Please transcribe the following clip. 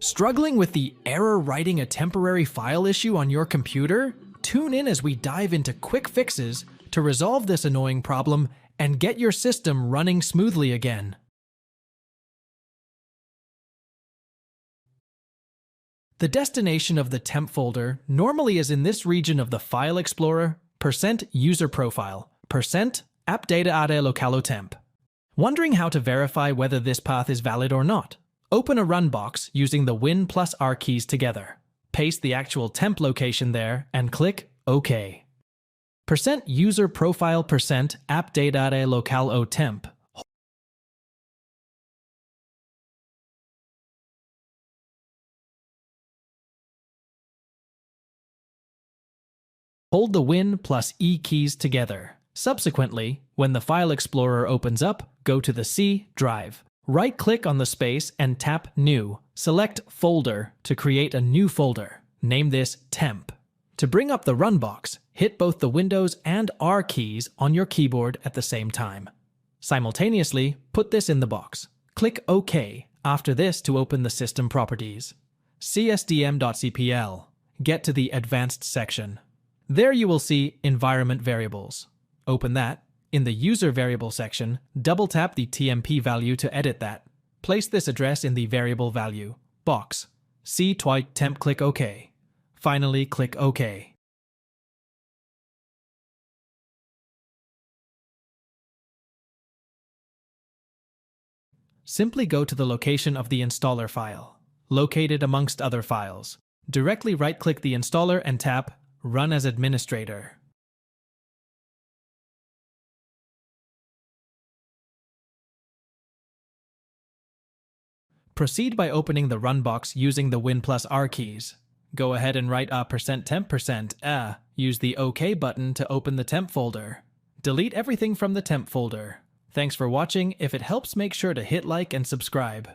Struggling with the error writing a temporary file issue on your computer? Tune in as we dive into quick fixes to resolve this annoying problem and get your system running smoothly again. The destination of the temp folder normally is in this region of the File Explorer, %user profile, %app data localo temp. Wondering how to verify whether this path is valid or not? Open a run box using the Win plus R keys together. Paste the actual temp location there and click OK. %user profile %app data localo temp. Hold the Win plus E keys together. Subsequently, when the File Explorer opens up, go to the C drive. Right-click on the space and tap New. Select Folder to create a new folder. Name this Temp. To bring up the run box, hit both the Windows and R keys on your keyboard at the same time. Simultaneously, put this in the box. Click OK after this to open the system properties. csdm.cpl. Get to the Advanced section. There you will see Environment Variables. Open that. In the User Variable section, double-tap the TMP value to edit that. Place this address in the Variable Value box. See twice temp, click OK. Finally, click OK. Simply go to the location of the installer file, located amongst other files. Directly right-click the installer and tap Run as Administrator. Proceed by opening the run box using the Win plus R keys. Go ahead and write a %temp%. Use the OK button to open the temp folder. Delete everything from the temp folder. Thanks for watching. If it helps, make sure to hit like and subscribe.